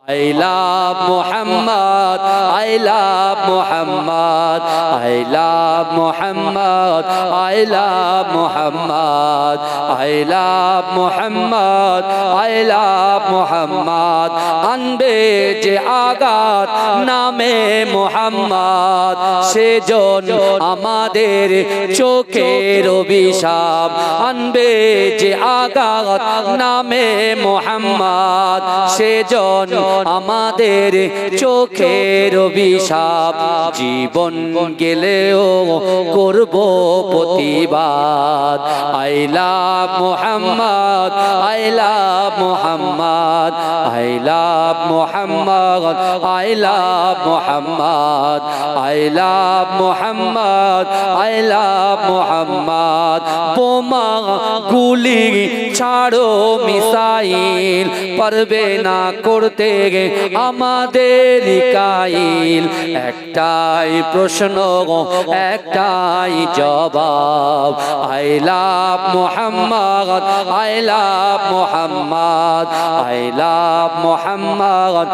I love Muhammad, I love Muhammad, I love Muhammad, I love Muhammad, I love Muhammad, I love Muhammad. আনবে যে আঘাত নামে মুহাম্মদ, সেজন আমাদের চোখের অভিশাপ। আনবে যে আঘাত নামে মুহাম্মদ, সেজন আমাদের চোখের অভিশাপ। জীবন গেলেও করব প্রতিবাদ। I love Muhammad, I love Muhammad, I love Muhammad, I love Muhammad, I love Muhammad, I love Muhammad. বোমা গুলি ছাড়ো মিসাইল, পারবে না করতে আমাদের কাইল। একটাই প্রশ্ন, একটাই জবাব। I love Muhammad, I love Muhammad, I love Muhammad,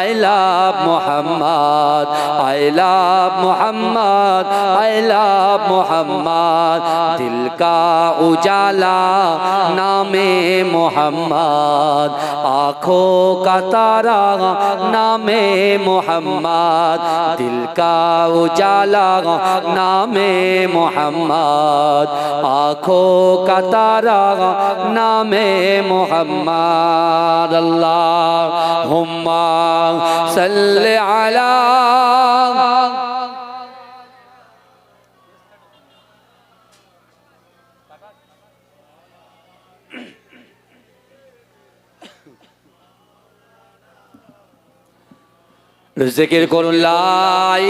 I love Muhammad, I love Muhammad, I love Muhammad. दिल का उजाला नामे मोहम्मद, आँखों का तारा नामे मोहम्मद। दिल का उजाला नामे मोहम्मद, आँखों का तारा नामे मोहम्मद। अल्लाहुम्मा सल्लि अला जिक्र करो ला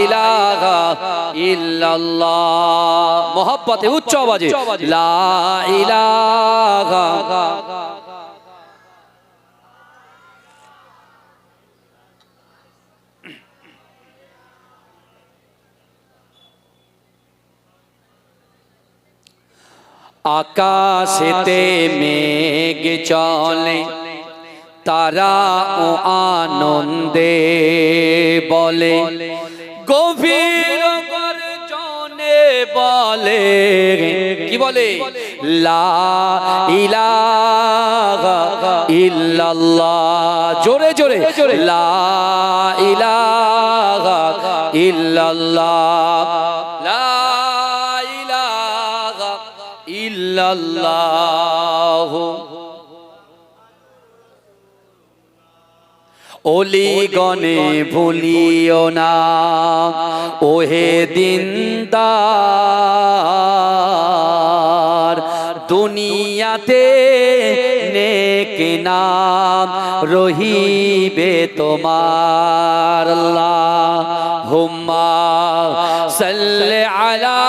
इलाहा इल्लल्लाह, मोहब्बते उच्च आवाजे ला इलाहा। आकाशेते मेघ चले, তারা ও আনন্দে বলে, গভীর গর্জনে বলে, কি বলে? লা ইলাহা ইল্লাল্লাহ। জোরে জোরে লা ইলাহা ইল্লাল্লাহ, লা ইলাহা ইল্লাল্লাহ। ওলি গনে ভুলিও না ওহে দিনদার, দুনিয়াতে নেক নাম রহিবে তোমার। আল্লাহুম্মা সাল্লি আলা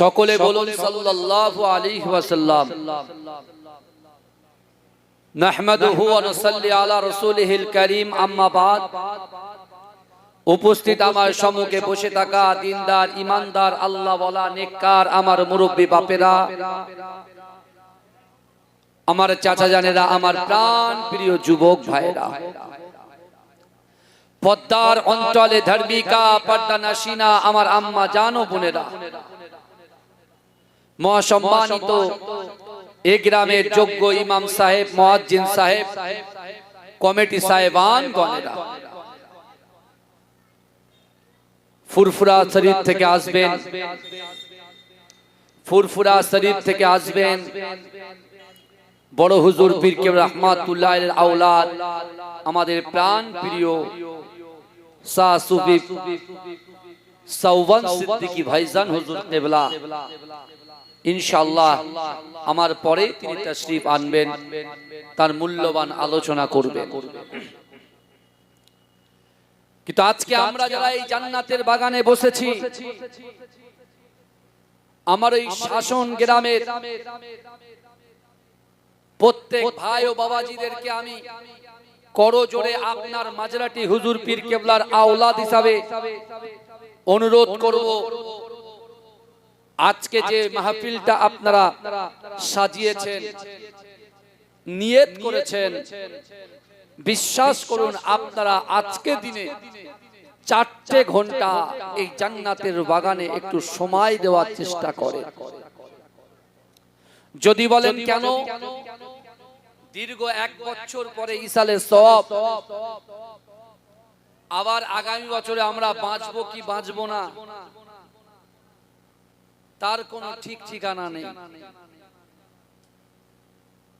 সকলে বলুন সাল্লাল্লাহু আলাইহি ওয়াসাল্লাম। নাহমাদুহু ওয়া নুসাল্লি আলা রাসূলিহিল কারীম, আম্মা বাদ। উপস্থিত আমার সম্মুখে বসে থাকা দিনদার, ইমানদার, আল্লাহওয়ালা, নেককার আমার মুরব্বি বাপেরা, আমার চাচা জানেরা, আমার প্রাণ প্রিয় যুবক ভাইরা, পদ্মার অঞ্চলে ধার্মিকা পর্দানাসিনা আমার আম্মা জান ও বোনেরা, মহাসম্মানিত এ গ্রামের যোগ্য ইমাম সাহেব, মুয়াজ্জিন সাহেব, কমিটি সাহেবান গণেরা, ফুরফুরা শরীফ থেকে আসবেন, ফুরফুরা শরীফ থেকে আসবেন বড় হুজুর পীর কেবলা রহমাতুল্লাহ আলাইহির আওলাদ, আমাদের প্রাণ প্রিয় শাহ সুফি সৌবন সিদ্দিকী ভাইজান হুজুর কেবলা। ইনশাআল্লাহ আমার পরে তিনি তাশরীফ আনবেন, তার মূল্যবান আলোচনা করবেন। কিন্তু আজকে আমরা যারা এই জান্নাতের বাগানে বসেছি, আমার এই শাসন গ্রামের প্রত্যেক ভাই ও বাবাজিদেরকে আমি করো জোরে আপনার মাঝরাটি হুজুর পীর কেবলার আওলাদ হিসাবে অনুরোধ করব, আজকে যে মাহফিলটা আপনারা সাজিয়েছেন, নিয়ত করেছেন, বিশ্বাস করুন আপনারা আজকে দিনে 4 ঘন্টা এই জান্নাতের বাগানে একটু সময় দেওয়ার চেষ্টা করে। যদি বলেন কেন, দীর্ঘ 1 বছর পরে ইসালের সওয়াব, আবার আগামী বছরে আমরা বাঁচবো কি বাঁচবো না তার কোনো ঠিক ঠিকানা নেই।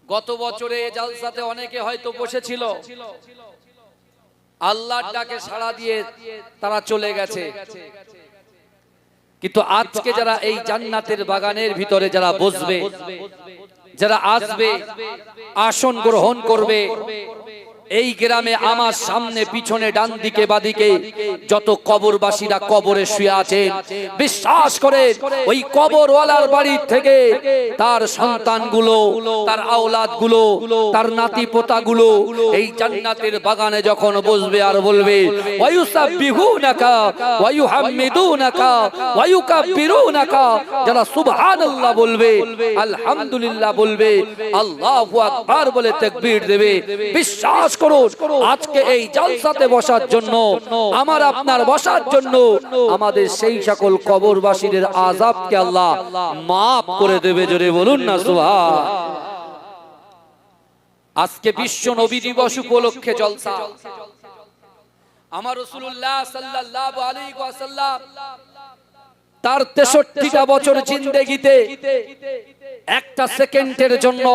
গত বছরে জালসাতে অনেকে হয়তো বসেছিল, আল্লাহর ডাকে সাড়া দিয়ে তারা চলে গেছে, কিন্তু আজকে যারা এই জান্নাতের বাগানের ভিতরে যারা বসবে, যারা আসবে, আসন গ্রহণ করবে, এই গ্রামে আমার সামনে পিছনে ডান দিকে বাদিকে যত কবরবাসীরা কবরে শুয়ে আছেন, বিশ্বাস করে ওই কবরওয়ালার বাড়ি থেকে তার সন্তানগুলো, তার আওলাদগুলো, তার নাতি পোতাগুলো এই জান্নাতের বাগানে যখন বসবে আর বলবে ওয়ায়ুসাব্বিহুনাকা ওয়ায়ুহাম্মিদুনাকা ওয়ায়ুকাব্বিরুনাকা, যারা সুবহানাল্লাহ বলবে, আলহামদুলিল্লাহ বলবে, আল্লাহু আকবার বলে তাকবীর দেবে, বিশ্বাস করুন আজকে এই জালসাতে বসার জন্য, আমার আপনার বসার জন্য আমাদের সেই সকল কবরবাসীদের আযাবকে আল্লাহ maaf করে দেবে। জোরে বলুন না সুবহান। আজকে বিশ্ব নবী দিবস উপলক্ষে জলসা, আমার রাসূলুল্লাহ সাল্লাল্লাহু আলাইহি ওয়াসাল্লাম তার 63টা বছর জিন্দেগিতে একটা সেকেন্ডের জন্য,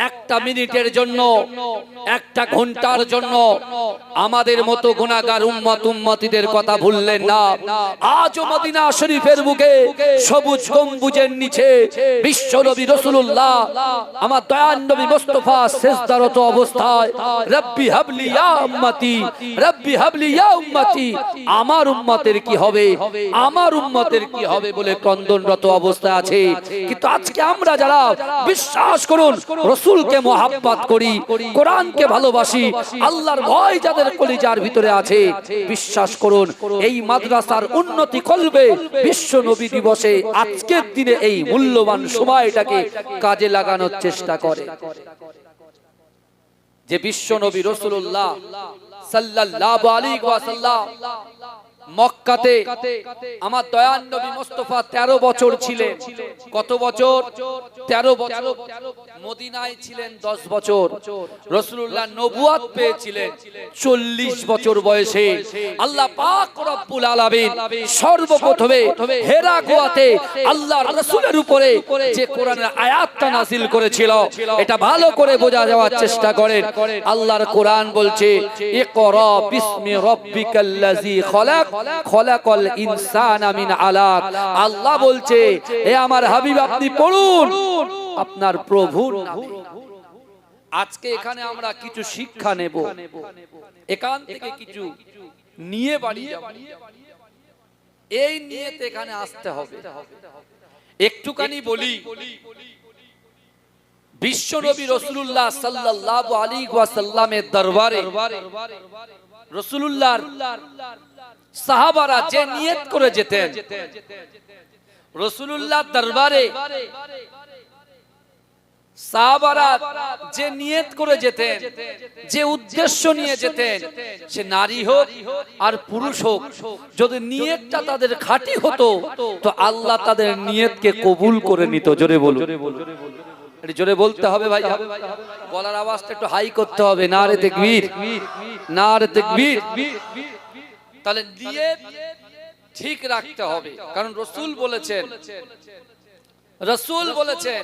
একটা মিনিটের জন্য, একটা ঘন্টার জন্য আমাদের মতো গুনাহগার উম্মতিদের কথা ভুললেন না। আজও মদিনা শরীফের বুকে সবুজ গম্বুজের নিচে বিশ্ব নবী রাসূলুল্লাহ আমার দয়ার নবী মুস্তাফা সিজদারত অবস্থায় রব্বি হাবলি ইয়া উম্মতি, রব্বি হাবলি ইয়া উম্মতি, আমার উম্মতের কি হবে, আমার উম্মতের কি হবে বলে ক্রন্দনরত অবস্থায় আছে। কিন্তু আজকে আমরা যারা বিশ্বাস করুন রাসূলকে মুহাব্বত করি, কোরআনকে ভালোবাসি, আল্লাহর ভয় যাদের কলিজার ভিতরে আছে, বিশ্বাস করুন এই মাদ্রাসার উন্নতি করবে বিশ্ব নবী দিবসে আজকের দিনে এই মূল্যবান সময়টাকে কাজে লাগানোর চেষ্টা করে। যে বিশ্ব নবী রাসূলুল্লাহ সাল্লাল্লাহু আলাইহি ওয়াসাল্লাম মক্কাতে আমার দয়ার নবী মুস্তাফা 13 বছর ছিলেন। কত বছর? 13 বছর। মদিনায় ছিলেন 10 বছর। রাসূলুল্লাহ নবুয়ত পেয়েছিলেন 40 বছর বয়সে। আল্লাহ পাক রব্বুল আলামিন সর্বপ্রথমে হেরা গুহাতে আল্লাহর রাসূলের উপরে যে কোরআনের আয়াতটা নাযিল করেছিল, এটা ভালো করে বোঝা যাওয়ার চেষ্টা করেন। আল্লাহর কোরআন বলছে ইকরা বিসমি রাব্বিকাল্লাযী খলাক খলাকাল ইনসানা মিন আলাক। আল্লাহ বলছে হে আমার হাবিব আপনি পড়ুন আপনার প্রভুর নামে। আজকে এখানে আমরা কিছু শিক্ষা নেব, এখান থেকে কিছু নিয়ে বাড়ি যাব, এই নিয়েতে এখানে আসতে হবে। একটুখানি বলি, বিশ্ব নবী রাসূলুল্লাহ সাল্লাল্লাহু আলাইহি ওয়াসাল্লামের দরবারে রাসূলুল্লাহর সাহাবারা যে নিয়ত করে যেতেন, রাসূলুল্লাহর দরবারে সাহাবারা যে নিয়ত করে যেতেন, যে উদ্দেশ্য নিয়ে যেতেন, সে নারী হোক আর পুরুষ হোক, যদি নিয়তটা তাদের খাঁটি হতো তো আল্লাহ তাদের নিয়তকে কবুল করে নিত। জোরে বলুন, জোরে বলতে হবে ভাই, গলার আওয়াজটা একটু হাই করতে হবে। নারে তাকবীর, নারে তাকবীর। তাহলে নিয়ত ঠিক রাখতে হবে, কারণ রাসূল বলেছেন, রাসূল বলেছেন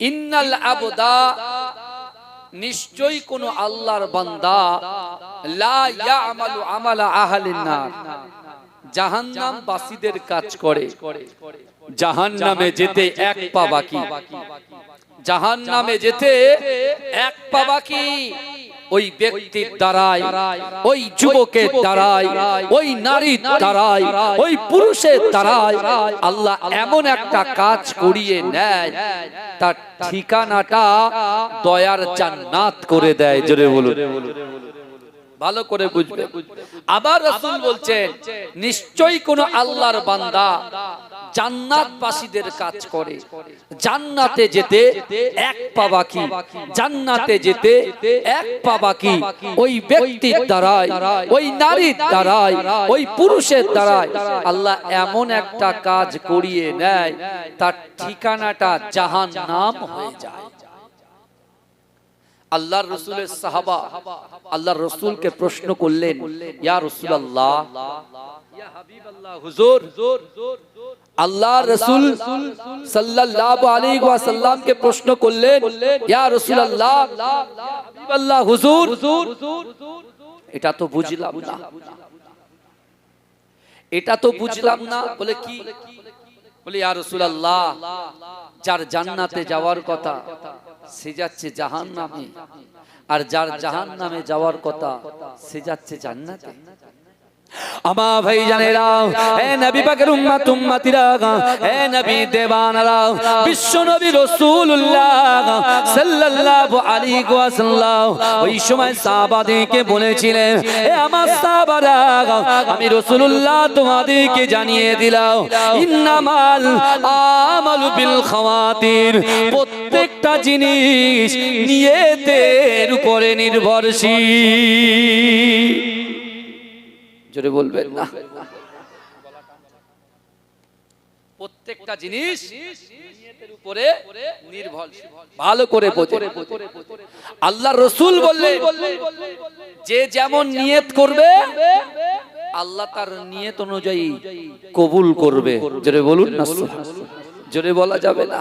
ইন্নাল আবদা, নিশ্চয়ই কোন আল্লাহর বান্দা লা ইয়ামালু আমালা আহলিন নার, জাহান্নাম বাসীদের কাজ করে। জাহান্নামে যেতে এক পা বাকি, জাহান্নামে যেতে এক পা বাকি। ওই ব্যক্তির দ্বারাই, ওই যুবকের দ্বারাই, ওই নারীর দ্বারাই, ওই পুরুষের দ্বারাই আল্লাহ এমন একটা কাজ করিয়ে নেয়, তার ঠিকানাটা দয়ার জান্নাত করে দেয়। জোরে বলুন, ভালো করে বুঝবে। আবার রাসূল বলছেন, নিশ্চয়ই কোন আল্লাহর বান্দা জান্নাতবাসীদের কাজ করে, জান্নাতে যেতে এক পা বাকি, জান্নাতে যেতে এক পা বাকি, ওই ব্যক্তির দ্বারাই, ওই নারীর দ্বারাই, ওই পুরুষের দ্বারাই আল্লাহ এমন একটা কাজ করিয়ে নেয়, তার ঠিকানাটা জাহান্নাম হয়ে যায়। আল্লাহর রাসূলের সাহাবা আল্লাহর রাসূলকে প্রশ্ন করলেন, ইয়া রাসূলুল্লাহ, ইয়া হাবিবাল্লাহ, হুজুর, আল্লাহর রাসূল সাল্লাল্লাহু আলাইহি ওয়াসাল্লামকে প্রশ্ন করলেন, ইয়া রাসূলুল্লাহ, ইয়া হাবিবাল্লাহ, হুজুর, এটা তো বুঝলাম না, এটা তো বুঝলাম না। বলে কি? বলে ইয়া রাসূলুল্লাহ, যার জান্নাতে যাওয়ার কথা সে যাচ্ছে জাহান্নামে, আর যার জাহান্নামে যাওয়ার কথা সে যাচ্ছে জান্নাতে। আমার ভাই জানেরা, এ নবী পাকের উম্মত উম্মতিরা, এ নবী দেবানারা, বিশ্ব নবী রাসূলুল্লাহ সাল্লাল্লাহু আলাইহি ওয়াসাল্লাম ওই সময় সাহাবাদেরকে বলেছিলেন, এ আমার সাহাবারা, আমি রাসূলুল্লাহ তোমাদেরকে জানিয়ে দিলাম, ইন্নামাল আমালু বিল খাওয়াতির, প্রত্যেকটা জিনিস নিয়তের উপরে নির্ভরশীল। জোরে বলবেন না, প্রত্যেকটা জিনিস নিয়তের উপরে নির্ভরশীল। ভালো করে বোঝেন। আল্লাহর রাসূল বললেন, যে যেমন নিয়ত করবে আল্লাহ তার নিয়ত অনুযায়ী কবুল করবে। জোরে বলুন না, জোরে বলা যাবে না।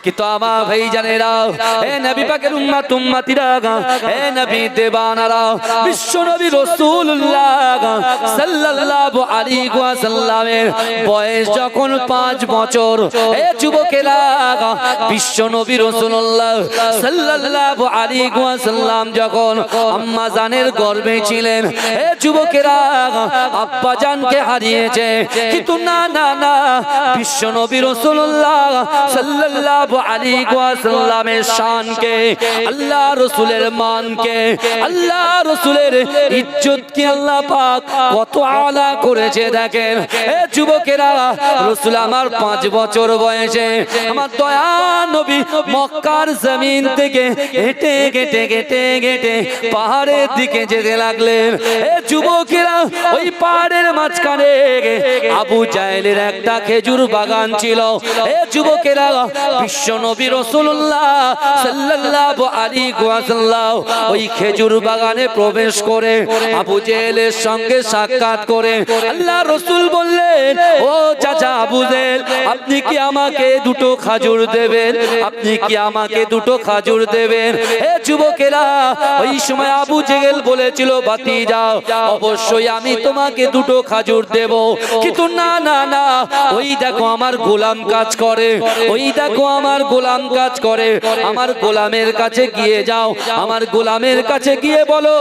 কিন্তু আমার ভাই জানেরা, এ নবী পাকের উম্মত উম্মতিরা, এ নবী দেবানারা, বিশ্ব নবী রাসূলুল্লাহ সাল্লাল্লাহু আলাইহি ওয়াসাল্লামের বয়স যখন 5 বছর, এ যুবকেরা, বিশ্ব নবী রাসূলুল্লাহ সাল্লাল্লাহু আলাইহি ওয়াসাল্লাম যখন আম্মা জানের গর্ভে ছিলেন, এ যুবকেরা, আব্বা জানকে হারিয়েছে। কিন্তু না না না, বিশ্ব নবী রাসূলুল্লাহ সাল্লাল্লাহু আলাইহি ওয়াসাল্লামের শানকে, আল্লাহ রাসূলের মানকে, আল্লাহ রাসূলের ইজ্জতকে আল্লাহ পাক কত আলা করেছে দেখেন। এ যুবকেরা, রাসূল আমার 5 বছর বয়সে আমার দয়া নবী মক্কার জমিন থেকে হেঁটে হেঁটে হেঁটে হেঁটে পাহাড়ের দিকে যেতে লাগলেন। এ যুবকেরা, ওই পাহাড়ের মাঝখানে আবু জাহেলের একটা খেজুর বাগান ছিল। এ যুবকেরা, বিশ্ব নবী রাসূলুল্লাহ সাল্লাল্লাহু আলাইহি ওয়াসাল্লাম ওই খেজুর বাগানে প্রবেশ করে আবু জেহেলের সঙ্গে সাক্ষাৎ করে আল্লাহ রাসূল বললেন, ও চাচা আবু জেহেল, আপনি কি আমাকে দুটো খাজুর দেবেন? আপনি কি আমাকে দুটো খাজুর দেবেন? এ যুবকেরা, ওই সময় আবু জেহেল বলেছিল, ভাতিজা, অবশ্যই আমি তোমাকে দুটো খাজুর দেব। কিন্তু না না না, ওই দেখো আমার গোলাম কাজ করে, ওই দেখো আমার গোলাম কাজ করে, আমার গোলামের কাছে গিয়ে যাও, আমার গোলামের কাছে গিয়ে বলো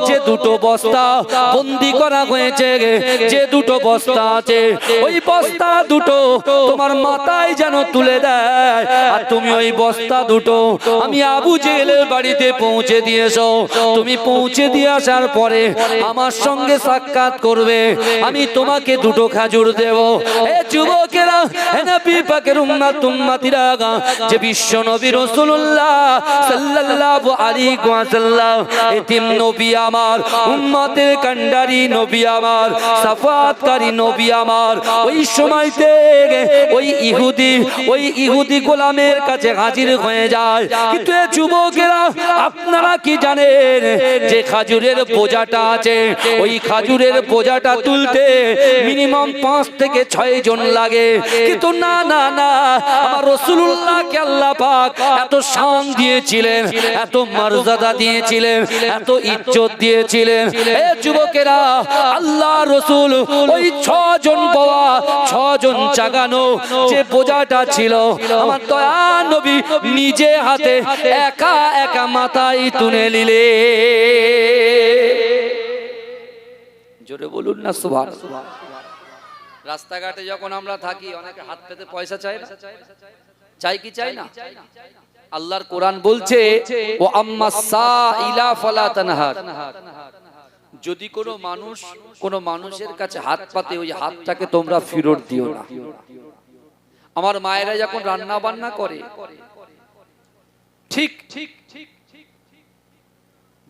যে দুটো বস্তা বন্দি করা হয়েছে, যে দুটো বস্তা আছে ওই বস্তা দুটো তোমার মাথায় যেন তুলে দেয়, আর তুমি ওই বস্তা দুটো আমি আবু জেহেলের বাড়িতে পৌঁছে দিয়েছো। তুমি পৌঁছে দিয়ে আসার পরে আমার সঙ্গে সাক্ষাৎ করবে, আমি তোমাকে দুটো খাজুর দেব। এ যুবকেরা, নবী পাকের উম্মত উম্মতিরা, যে বিশ্ব নবী রাসূলুল্লাহ সাল্লাল্লাহু আলাইহি ওয়াসাল্লাম এতিম নবী আমার, উম্মতের কান্ডারি নবী আমার, সাফাতকারী নবী আমার, ওই সময়তে ওই ইহুদি গোলামের কাছে হাজির হয়ে যায়। কিন্তু এ যুবকেরা, আপনারা কি জানেন যে খাজুরের বোঝাটা আছে, ওই খাজুরের বোঝাটা তুলতে তুলতে মিনিমাম 5 থেকে 6 জন লাগে, কিন্তু না না না, আমার রাসূলুল্লাহকে আল্লাহ পাক এত শান দিয়েছিলেন, এত মর্যাদা দিয়েছিলেন, এত ইজ্জত দিয়েছিলেন। এ যুবকেরা, আল্লাহ রাসূল ওই 6 জন বাবা, 6 জন চাগানো যে বোঝাটা ছিল, আমার দয়া নবী নিজে হাতে একা একা মাথায় তুলে নিলে। জোরে বলুন না সুবহানাল্লাহ। রাস্তাঘাটে যখন আমরা থাকি অনেকে হাত পেতে পয়সা চায় না, চাই কি চাই না? আল্লাহর কোরআন বলছে ও আম্মা সাইলা ফালা তানহার, যদি কোনো মানুষের কাছে হাত পাতে ওই হাতটাকে তোমরা ফেরত দিও না। আমার মায়েরা যখন রান্না বান্না করে ঠিক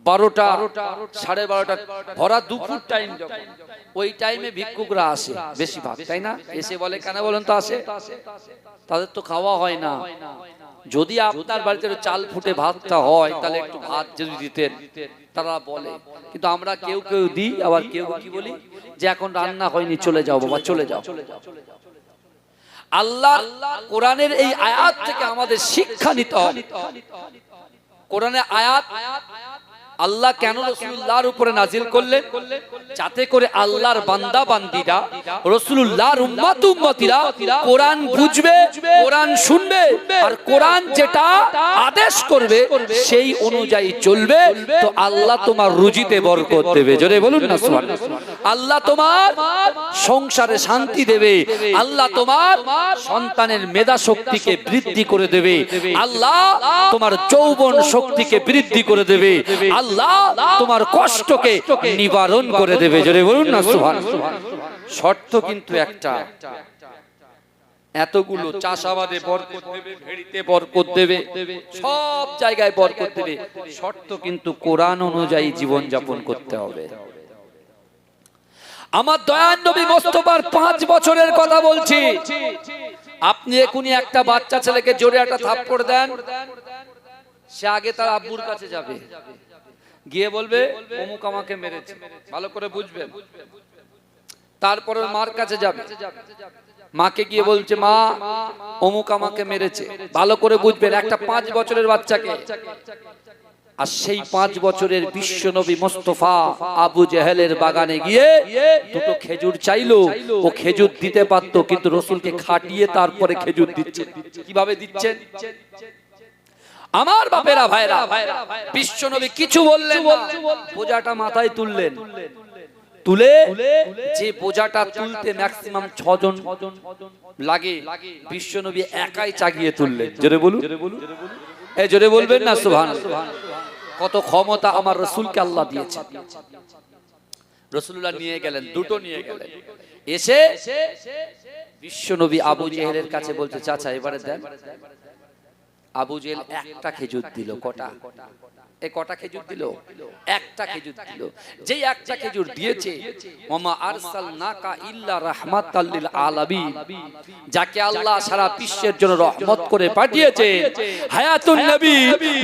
12টা 12:30 ভরা দুপুর টাইম, যখন ওই টাইমে ভিক্ষুকরা আসে বেশিরভাগ, তাই না? এসে বলে কেন বলেন তো আসে? তাদের তো খাওয়া হয় না। যদি আপনার বাড়িতে চাল ফুটে ভাতটা হয় তাহলে একটু ভাত যদি দিতেন, তারা বলে। কিন্তু আমরা কেউ কেউ দিই, আবার কেউ কি বলি যে এখন রান্না হয়নি, চলে যাও বাবা, চলে যাও। আল্লাহ কোরআনের এই আয়াত থেকে আমাদের শিক্ষা নিতে হবে। কোরআনের আয়াত আল্লাহ কেন রাসূলুল্লাহর উপরে নাজিল করলেন? যাতে করে আল্লাহর বান্দা বান্দীরা, রাসূলুল্লাহর উম্মত উম্মতিরা কোরআন বুঝবে, কোরআন শুনবে, আর কোরআন যেটা আদেশ করবে সেই অনুযায়ী চলবে। তো আল্লাহ তোমার রুজিতে বরকত দেবে। জোরে বলুন না সুবহানাল্লাহ। আল্লাহ তোমার সংসারে শান্তি দেবে, আল্লাহ তোমার সন্তানের মেধা শক্তিকে বৃদ্ধি করে দেবে, আল্লাহ তোমার যৌবন শক্তিকে বৃদ্ধি করে দেবে, আল্লাহ তোমার কষ্টকে নিবারণ করে দেবে। জোরে বলুন না সুবহানাল্লাহ। শর্ত কিন্তু একটা, এতগুলো চাষাবাদে বরকত দেবে, ভেড়িতে বরকত দেবে, সব জায়গায় বরকত দেবে, শর্ত কিন্তু কোরআন অনুযায়ী জীবন যাপন করতে হবে। আমার দয়ার নবী মোস্তফার 5 বছরের কথা বলছি। আপনি এখনই একটা বাচ্চা ছেলেকে জোরে একটা থাপ্পড় দেন, সে আগে তার আব্বুর কাছে যাবে, গিয়ে বলবে অমুক আমাকে মেরেছে, ভালো করে বুঝবেন। তারপরে মার কাছে যাবে, মাকে গিয়ে বলছে মা অমুক আমাকে মেরেছে, ভালো করে বুঝবেন। একটা 5 বছরের বাচ্চাকে। আর সেই 5 বছরের বিশ্ব নবী মোস্তফা আবু জেহেলের বাগানে গিয়ে 2টো খেজুর চাইলো, ও খেজুর দিতে পারতো, কিন্তু রাসূলকে খাটিয়ে তারপরে খেজুর দিচ্ছে। কিভাবে দিচ্ছেন? আমার বাপেরা ভাইরা, বিশ্ব নবী কিছু বললেন না, বোঝাটা মাথায় তুললেন, তুলে যে বোঝাটা তুলতে ম্যাক্সিমাম 6 জন লাগে, বিশ্ব নবী একাই চাগিয়ে তুললেন। জোরে বলুন, এই জোরে বলবেন না সুবহানাল্লাহ। কত ক্ষমতা আমার রাসূলকে আল্লাহ দিয়েছে। রাসূলুল্লাহ নিয়ে গেলেন, 2টো নিয়ে গেলেন, এসে বিশ্ব নবী আবু জেহেলের কাছে বলতে চাচা এবারে দেন। আবু জেহেল একটা খেজুর দিল। কটা? এই কটা খেজুর দিল? একটা খেজুর দিল। যেই একটা খেজুর দিয়েছে, ওমা আরসালনাকা ইল্লা রাহমাতাল লিল আলামিন, যাকে আল্লাহ সারা বিশ্বের জন্য রহমত করে পাঠিয়েছে, হায়াতুন নবী,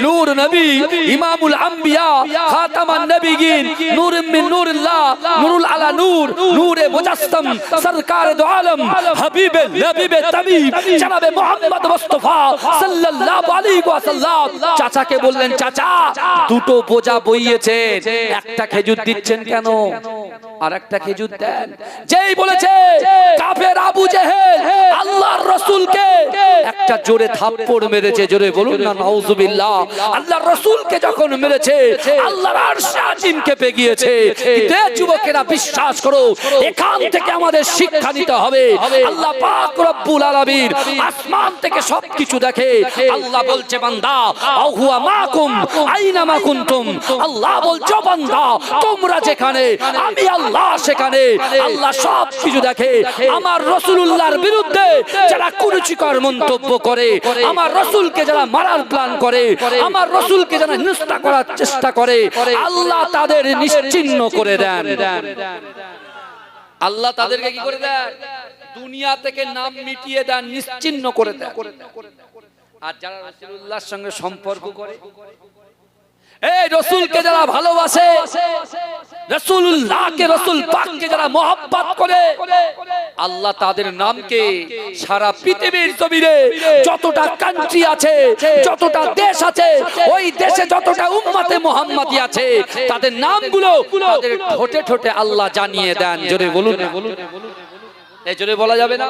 নূর নবী, ইমামুল আম্বিয়া, খাতামান নবিয়িন, নূর মিন নূরিল্লাহ, নূরুল আলা নূর, নূরে মুজাসসাম, সরকারে দু আলম, হাবিবে নবীবে তাবিব জনাবে মুহাম্মদ মুস্তাফা সাল্লাল্লাহু আলাইহি ওয়াসাল্লাম চাচাকে বললেন, চাচা 2টো বোঝা বইয়েছে, একটা খেজুর দিচ্ছেন কেন? আর একটা খেজুর দেন। যেই বলেছে কাফের আবু জেহেল আল্লাহর রাসূলকে একটা জোরে থাপ্পড় মেরেছে। জোরে বলুন না নাউজুবিল্লাহ। আল্লাহর রাসূলকে যখন মেরেছে, আল্লাহর আরশ আজিম কেঁপে গিয়েছে। কিন্তু যুবকেরা বিশ্বাস করো, এখান থেকে আমাদের শিক্ষা নিতে হবে। আল্লাহ পাক রব্বুল আলামিন আসমান থেকে সবকিছু দেখে। আল্লাহ বলছে বান্দা আহুয়া মাকুম আইনা মা কুনতুম, আল্লাহ বলছে বান্দা তোমরা যেখানে আমি আল্লাহ সেখানে। আল্লাহ সব কিছু দেখে। আমার রাসূলুল্লাহর বিরুদ্ধে যারা কুরুচিকর মন্তব্য করে, আমার রাসূলকে যারা মারার প্ল্যান করে, আমার রাসূলকে যারা হিংসা করার চেষ্টা করে, আল্লাহ তাদের নিশ্চিহ্ন করে দেন। আল্লাহ তাদেরকে কি করে দেন? দুনিয়া থেকে নাম মিটিয়ে দেন, নিশ্চিহ্ন করে দেন। আর যারা রাসূলুল্লাহর সঙ্গে সম্পর্ক করে, এই রাসূলকে যারা ভালোবাসে, রাসূলুল্লাহর সঙ্গে সম্পর্ক করে, আল্লাহ তাদেরকে কি করে দেন? দুনিয়া থেকে নাম মিটিয়ে দেন, নিশ্চিহ্ন করে দেন। আর যারা রাসূলুল্লাহর সঙ্গে সম্পর্ক করে, এই রাসূলকে যারা ভালোবাসে, রাসূলুল্লাহর সঙ্গে সম্পর্ক করে, আল্লাহ তাদেরকে কি করে দেন? দুনিয়া থেকে নাম মিটিয়ে দেন, নিশ্চিহ্ন করে দেন। আর যারা রাসূলুল্লাহর সঙ্গে সম্পর্ক করে, এই রাসূলকে যারা ভালোবাসে, রাসূলুল্লাহর সঙ্গে সম্পর্ক করে, রাসূলুল্লাহকে রাসূল পাককে যারা মহব্বত করে আল্লাহ তাদের নামকে সারা পৃথিবীর জমিনে যতটা কান্ট্রি আছে যতটা দেশ আছে ওই দেশে যতটা উম্মতে মুহাম্মাদি আছে তাদের নামগুলো তাদের ঠোঁটে ঠোঁটে আল্লাহ জানিয়ে দেন। জোরে বলুন না, এই জোরে বলা যাবে না?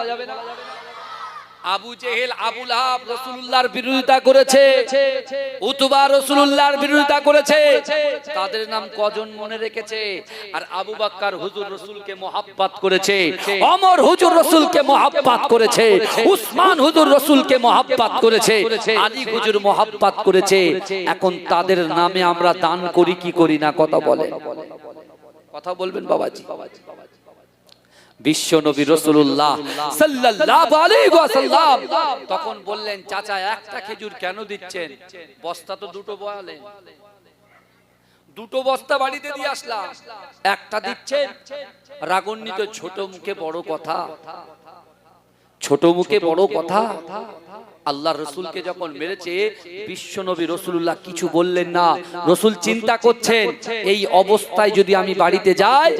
আবু জেহেল আবু লাহাব রাসূলুল্লাহর বিরোধিতা করেছে, উতবা রাসূলুল্লাহর বিরোধিতা করেছে, তাদের নাম কজন মনে রেখেছে? আর আবু বকর হুজুর রাসূলকে মহব্বত করেছে, ওমর হুজুর রাসূলকে মহব্বত করেছে, উসমান হুজুর রাসূলকে মহব্বত করেছে, আলী হুজুর মহব্বত করেছে। এখন তাদের নামে আমরা দান করি কি করি না? কথা বলেন, কথা বলবেন বাবাজি। বিশ্ব নবী রাসূলুল্লাহ সাল্লাল্লাহু আলাইহি ওয়াসাল্লাম তখন বললেন, চাচা একটা খেজুর কেন দিচ্ছেন? বস্তা তো দুটো বয়ালেন, দুটো বস্তা বাড়িতে দিয়ে আসলাম, একটা দিচ্ছেন? রাগান্বিত, ছোট মুখে বড় কথা, ছোট মুখে বড় কথা। আল্লাহর রাসূলকে যখন মেরেছে বিশ্ব নবী রাসূলুল্লাহ কিছু বললেন না। রাসূল চিন্তা করছেন এই অবস্থায় যদি আমি বাড়িতে যাই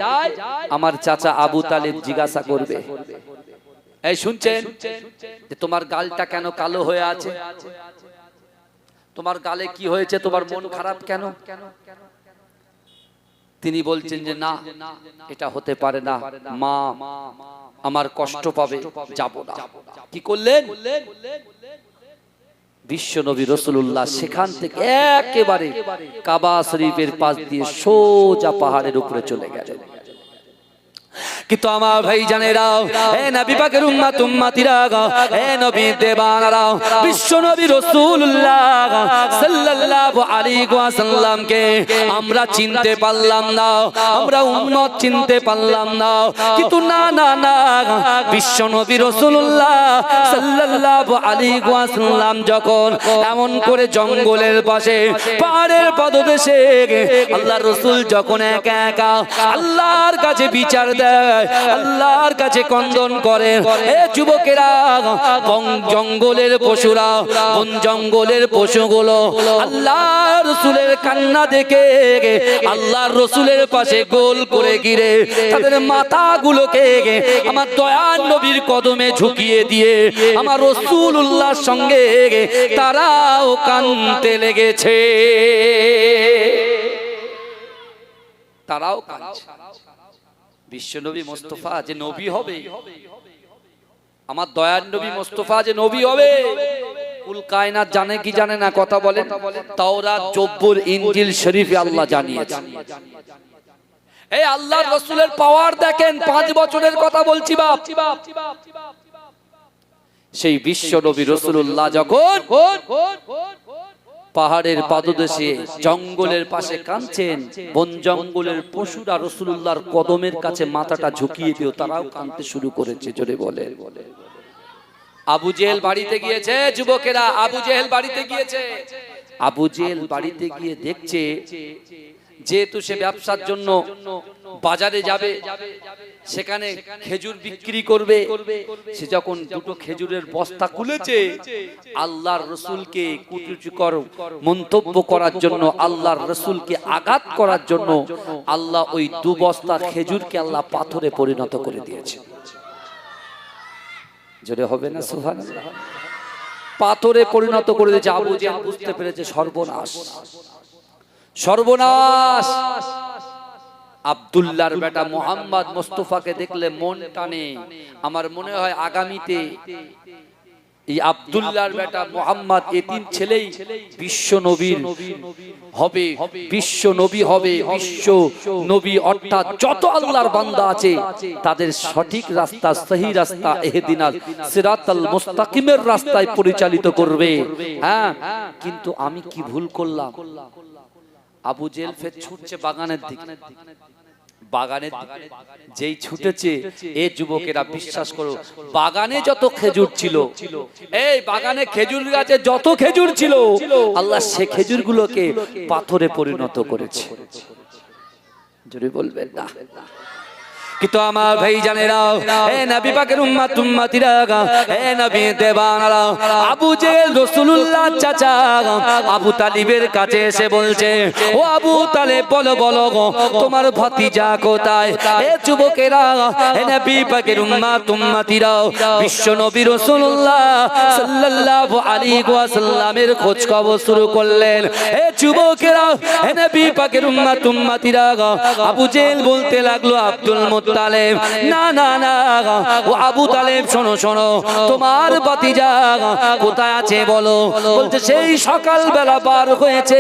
আমার চাচা আবু তালেব জিজ্ঞাসা করবে, এই শুনছেন যে তোমার গালটা কেন কালো হয়ে আছে, তোমার গালে কি হয়েছে, তোমার মন খারাপ কেন? তিনি বলছেন যে না, এটা হতে পারে না, মা আমার কষ্ট পাবে, যাব না। কি করলেন? বিশ্ব নবী রাসূলুল্লাহ সেখান থেকে একেবারে কাবা শরীফের পাশ দিয়ে সোজা পাহাড়ের উপরে চলে গেলেন। কিন্তু আমার ভাই জানেরা, হে নবী পাকের উম্মত উম্মতিরা, হে নবী দেবানারা, বিশ্ব নবী রাসূলুল্লাহ সাল্লাল্লাহু আলাইহি ওয়াসাল্লামকে আমরা চিনতে পারলাম না, আমরা উম্মত চিনতে পারলাম না। কিন্তু না না না, বিশ্ব নবী রাসূলুল্লাহ সাল্লাল্লাহু আলাইহি ওয়াসাল্লাম যখন এমন করে জঙ্গলের পাশে পাহাড়ের পাদদেশে আল্লাহর রাসূল যখন একা একা আল্লাহর কাছে বিচার আল্লাহর কাছে কন্দন করেন, এ যুবকেরা, বন জঙ্গলের পশুরা, বন জঙ্গলের পশুগুলো আল্লাহর রাসূলের কান্না দেখে আল্লাহর রাসূলের পাশে গোল করে ঘিরে তাদের মাথাগুলোকে আমার দয়ার নবীর কদমে ঝুঁকিয়ে দিয়ে আমার রাসূলুল্লাহর সঙ্গে তারাও কাঁদতে লেগেছে, তারাও কাঁদছে। বিশ্বনবী মুস্তাফা যে নবী হবে, আমার দয়ার নবী মুস্তাফা যে নবী হবে, কুল কায়নাত জানে কি জানে না? কথা বলেন। তাওরাত, জব্বুর, ইনজিল শরীফে আল্লাহ জানিয়েছেন। এই আল্লাহর রাসূলের পাওয়ার দেখেন, 5 বছরের কথা বলছি বাপ। সেই বিশ্ব নবী রাসূলুল্লাহ যখন পাহাড়ের পাদদেশে জঙ্গলের পাশে কাঁদছেন, বন জঙ্গলের পশুরা রাসূলুল্লাহর কদমের কাছে মাথাটা ঝুঁকিয়ে দিও, তারাও কাঁদতে শুরু করেছে। জোরে বলে। আবু জেহেল বাড়িতে গিয়েছে, যুবকেরা, আবু জেহেল বাড়িতে গিয়েছে। আবু জেহেল বাড়িতে গিয়ে দেখছে যেহেতু সে ব্যবসার জন্য বাজারে যাবে, সেখানে খেজুর বিক্রি করবে, সে যখন দুটো খেজুরের বস্তা খুলেছে আল্লাহর রাসূলকে কুরুচিকর মন্তব্য করার জন্য, আল্লাহর রাসূলকে আঘাত করার জন্য আল্লাহ ওই 2 বস্তা খেজুরকে আল্লাহ পাথরে পরিণত করে দিয়েছে। জোরে হবে না সুবহানাল্লাহ? পাথরে পরিণত করে দিয়েছে। আবু জেহেল বুঝতে পেরেছে সর্বনাশ, সর্বনাশ। আব্দুল্লাহর বেটা মুহাম্মদ মুস্তাফাকে দেখলে মন টানে। আমার মনে হয় আগামীতে এই আব্দুল্লাহর বেটা মুহাম্মদ, এই 3 ছেলেই বিশ্ব নবীর হবে, বিশ্ব নবী হবে। বিশ্ব নবী অর্থাৎ যত আল্লাহর বান্দা আছে তাদের সঠিক রাস্তা, সহি রাস্তা, ইহদিনাস সিরাতাল মুস্তাকিমের রাস্তায় পরিচালিত করবে। হ্যাঁ, কিন্তু আমি কি ভুল করলাম? আবু জেহেল ফের ছুটছে বাগানের দিকে। বাগানের যেই ছুটেছে, এই যুবকেরা বিশ্বাস করো, বাগানে যত খেজুর ছিল, এই বাগানে খেজুর গাছে যত খেজুর ছিল, আল্লাহ সে খেজুরগুলোকে পাথরে পরিণত করেছে। জোরে বলবেন না? কিন্তু আমার ভাই জানেরা, হে নবী পাকের উম্মত উম্মতিরা, হে নবী দেবানারা, আবু জেহেল রাসূলুল্লাহ চাচা আবু তালিবের কাছে এসে বলছে, ও আবু তালেব বলো বলো গো, তোমার ভাতিজা কোথায়? হে যুবকেরা, হে নবী পাকের উম্মত উম্মতিরা, বিশ্ব নবী রাসূলুল্লাহ সাল্লাল্লাহু আলাইহি ওয়াসাল্লামের খোঁজ খবর শুরু করলেন। হে যুবকেরা, হে নবী পাকের উম্মত উম্মতিরা, আবু জেহেল বলতে লাগলো, আব্দুল মুত্তালিব, না না না, ও আবু তালেব শোনো শোনো, তোমার ভাতিজা কোথায় আছে বলো। বলছে সেই সকাল বেলা পার হয়েছে,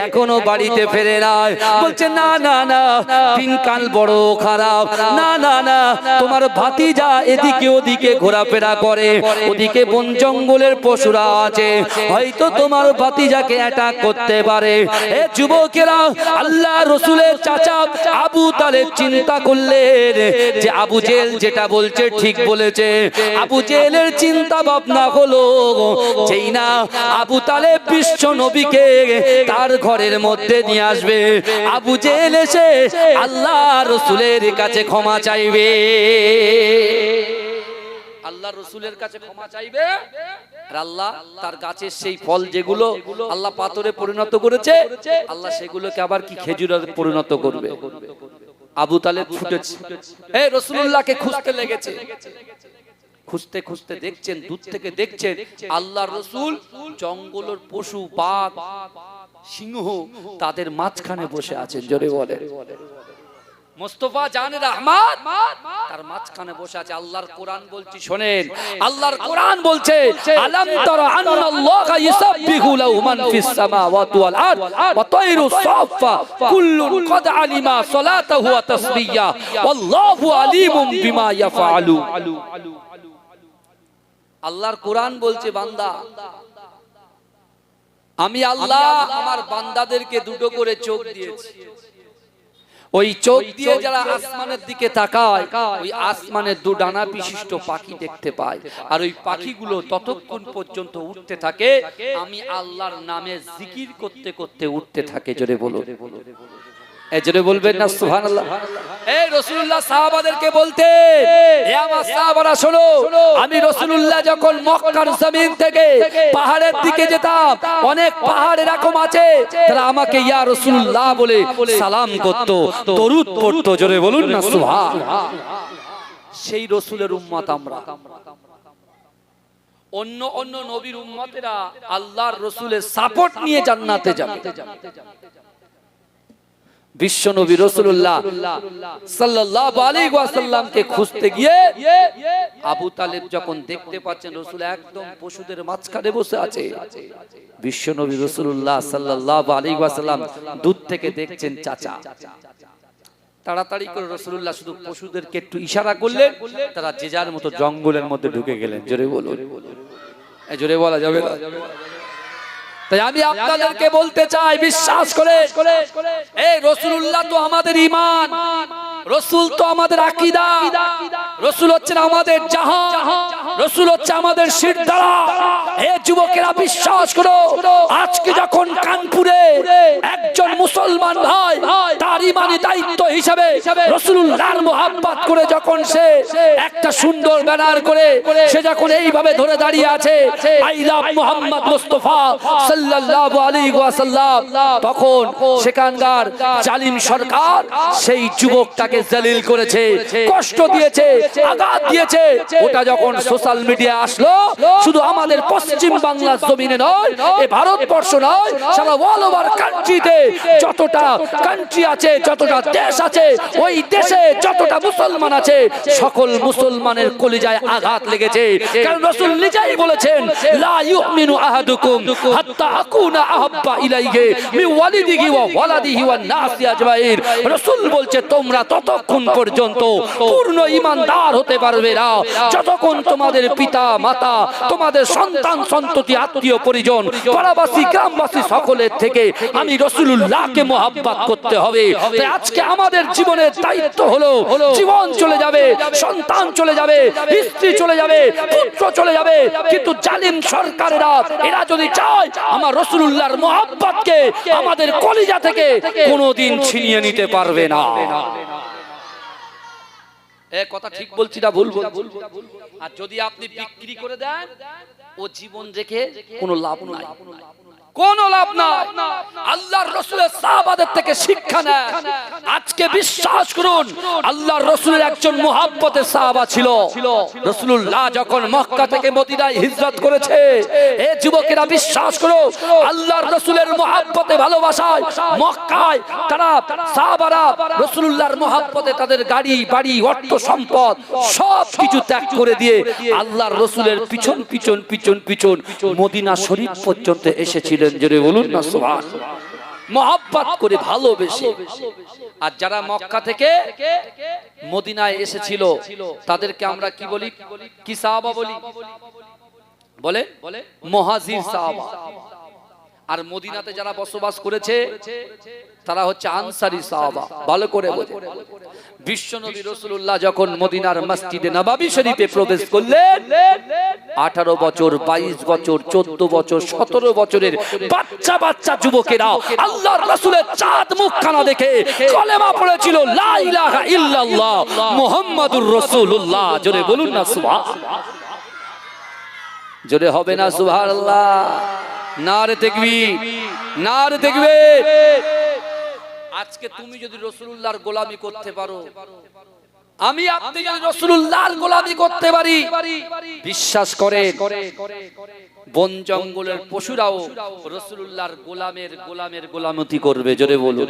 এখনো বাড়িতে ফেরে নাই। বলছে না না না, দিনকাল বড় খারাপ, না না না, তোমার ভাতিজা এদিকে ওদিকে ঘোরাফেরা করে, ওদিকে বন জঙ্গলের পশুরা আছে, হয়তো তোমার ভাতিজাকে অ্যাটাক করতে পারে। এ যুবকেরা, আল্লাহ রাসূলের চাচা আবু তালেব চিন্তা করলেন যে আবু জেহেল যেটা বলছে ঠিক বলেছে। আবু জেহেলের চিন্তা ভাবনা হলো, যেই না আবু তালেব বিশ্ব নবীকে তার ঘরের মধ্যে নিয়ে আসবে, আবু জেহেল এসে আল্লাহ রাসূলের কাছে ক্ষমা চাইবে, আল্লাহ রাসূলের কাছে ক্ষমা চাইবে, আর আল্লাহ তার গাছের সেই ফল যেগুলো আল্লাহ পাথরে পরিণত করেছে, আল্লাহ সেগুলোকে আবার কি খেজুরে পরিণত করবে। আবু তালেব ছুটেছে, এই রাসূলুল্লাহকে খুঁজতে লেগেছে। খুঁজতে খুঁজতে দেখছেন, দূর থেকে দেখছেন আল্লাহর রাসূল জঙ্গলের পশু, বাঘ, সিংহ তাদের মাঝখানে বসে আছেন। জোরে বলে মুস্তাফা জানের রহমত তার মাঝখানে বসে আছে। আল্লাহর কোরআন বলছি শোনেন, আল্লাহর কোরআন বলছে, আলাম তারা আন্নাল্লাহা ইউসাব্বিহু লাহু মান ফিস সামাওয়াতি ওয়াল আরদ ওয়া তায়রু সাফা কুল্লুন ক্বাদ আলিমা সালাতাহু ওয়া তাসবিহা ওয়াল্লাহু আলিমুম বিমা ইয়াফআলু। আল্লাহর কোরআন বলছে, বান্দা, আমি আল্লাহ আমার বান্দাদেরকে দুটো করে চোখ দিয়েছি। ওই চোখ দিয়ে যারা আসমানের দিকে তাকায়, ওই আসমানের দু ডানা বিশিষ্ট পাখি দেখতে পায়, আর ওই পাখিগুলো ততক্ষণ পর্যন্ত উঠতে থাকে আমি আল্লাহর নামে জিকির করতে করতে উঠতে থাকে। জোরে বলো, এজরে বলবেন না সুবহানাল্লাহ। এই রাসূলুল্লাহ সাহাবাদেরকে বলতেন, হে আমার সাহাবারা শোনো, আমি রাসূলুল্লাহ যখন মক্কার জমিন থেকে পাহাড়ের দিকে যেতাম, অনেক পাহাড় এরকম আছে তারা আমাকে ইয়া রাসূলুল্লাহ বলে সালাম করত, দরুদ পড়ত। জোরে বলুন না সুবহানাল্লাহ। সেই রাসূলের উম্মত আমরা। অন্য অন্য নবীর উম্মতেরা আল্লাহর রাসূলের সাপোর্ট নিয়ে জান্নাতে যাবে। বিশ্ব নবী রাসূলুল্লাহ সাল্লাল্লাহু আলাইহি ওয়াসাল্লামকে খুঁজতে গিয়ে আবু তালেব যখন দেখতে পাচ্ছেন রাসূল একদম পশুদের মাঝখানে বসে আছে, বিশ্ব নবী রাসূলুল্লাহ সাল্লাল্লাহু আলাইহি ওয়াসাল্লাম দূর থেকে দেখছেন চাচা। তাড়াতাড়ি করে রাসূলুল্লাহ শুধু পশুদেরকে একটু ইশারা করলেন, তারা যে যার মতো জঙ্গলের মধ্যে ঢুকে গেলেন। জোরে বলুন, জোরে বলা যাবে না। তাই আমি আপনাদেরকে বলতে চাই, বিশ্বাস করে, এই রাসূলুল্লাহ তো আমাদের ঈমান, রাসূল তো আমাদের আকীদা, রাসূল হচ্ছেন আমাদের জাহান, রাসূল হচ্ছে আমাদের শিরদাঁড়া। হে যুবকেরা, বিশ্বাস করো, আজকে যখন কানপুরে একজন মুসলমান ভাই তার ঈমানি দায়িত্ব হিসেবে রাসূলুল্লাহর মুহাব্বত করে যখন সে একটা সুন্দর ব্যানার করে সে যখন এইভাবে ধরে দাঁড়িয়ে আছে, আই লাভ মুহাম্মদ মুস্তাফা সাল্লাল্লাহু আলাইহি ওয়াসাল্লাম, তখন সেখানকার জালিম সরকার সেই যুবকটাকে জলিল করেছে, কষ্ট দিয়েছে, আঘাত দিয়েছে। ওটা যখন সোশ্যাল মিডিয়া আসলো, শুধু আমাদের পশ্চিম বাংলার জমিনে নয়, এই ভারতবর্ষ নয়, সারা অল ওভার কান্ট্রিতে যতটা কান্ট্রি আছে, যতটা দেশ আছে, ওই দেশে যতটা মুসলমান আছে, সকল মুসলমানের কলিজায় আঘাত লেগেছে। কারণ রাসূল নিজেই বলেছেন, লা ইউমিনু আহাদুকুম হাত্তা আকুনা আহাব্বা ইলাইহি মিন ওয়ালিদিহি ওয়া ওয়ালাদিহি ওয়ান নাসি আজমাইন। রাসূল বলছে, তোমরা ততক্ষণ পর্যন্ত পূর্ণ ঈমানদার হতে পারবে না যতক্ষণ তোমাদের পিতা মাতা, তোমাদের সন্তান সন্ততি, আত্মীয় পরিজন, পাড়াবাসী, গ্রামবাসী সকলের থেকে আমি রাসূলুল্লাহকে মুহাব্বত করতে হবে। তাই আজকে আমাদের জীবনের দায়িত্ব হলো, জীবন চলে যাবে, সন্তান চলে যাবে, স্ত্রী চলে যাবে, পুত্র চলে যাবে, কিন্তু জালিম সরকারেরা এরা যদি চায় আমার রাসূলুল্লাহর মুহাব্বতকে আমাদের কলিজা থেকে কোনোদিন ছিনিয়ে নিতে পারবে না। এ কথা ঠিক বলছি না ভুল বলছি? আর যদি আপনি বিক্রি করে দেন, ও জীবন রেখে কোনো লাভ নাই, কোনো লাভ নাই। আল্লাহর রাসূলের সাহাবাদের থেকে শিক্ষা নেন। আজকে বিশ্বাস করুন, আল্লাহর রাসূলের একজন মুহাব্বতের সাহাবা ছিল। রাসূলুল্লাহ যখন মক্কা থেকে মদিনায় হিজরত করেছে, এ যুবকেরা বিশ্বাস করো, আল্লাহর রাসূলের মুহাব্বতে ভালোবাসায় মক্কায় তারা সাহাবারা রাসূলুল্লাহর মুহাব্বতে তাদের গাড়ি বাড়ি অর্থ সম্পদ সব কিছু ত্যাগ করে দিয়ে আল্লাহর রাসূলের পিছন পিছন পিছন পিছন মদিনা শরীফ পর্যন্ত এসেছিলেন। জোরে বলুন না সুবহানাল্লাহ। মহব্বত করে ভালোবেসে। আর যারা মক্কা থেকে মদিনায় এসেছিল তাদেরকে আমরা কি বলি, কি সাহাবা বলি? বলে মুহাজির সাহাবা। আর মদিনাতে যারা বসবাস করেছে তারা হচ্ছে আনসারী সাহাবা। ভালো করে বোঝেন। বিশ্বনবী রাসূলুল্লাহ যখন মদিনার মসজিদে নববী শরীফে প্রবেশ করলেন, 18 বছর 22 বছর 14 বছর 17 বছরের বাচ্চা বাচ্চা যুবকেরা আল্লাহর রাসূলের চাঁদ মুখখানা দেখে কলেমা পড়েছিল, লা ইলাহা ইল্লাল্লাহ মুহাম্মাদুর রাসূলুল্লাহ। জোরে বলুন না সুবহানাল্লাহ। জোরে হবে না সুবহানাল্লাহ? নারে তাকবীর, নারে তাকবীর। আজকে তুমি যদি রাসূলুল্লাহর গোলামি করতে পারো, আমি আপনি যদি রাসূলুল্লাহর গোলামি করতে পারি, বিশ্বাস করেন বন জঙ্গলের পশুরাও রাসূলুল্লাহর গোলামের গোলামতি করবে। জোরে বলুন।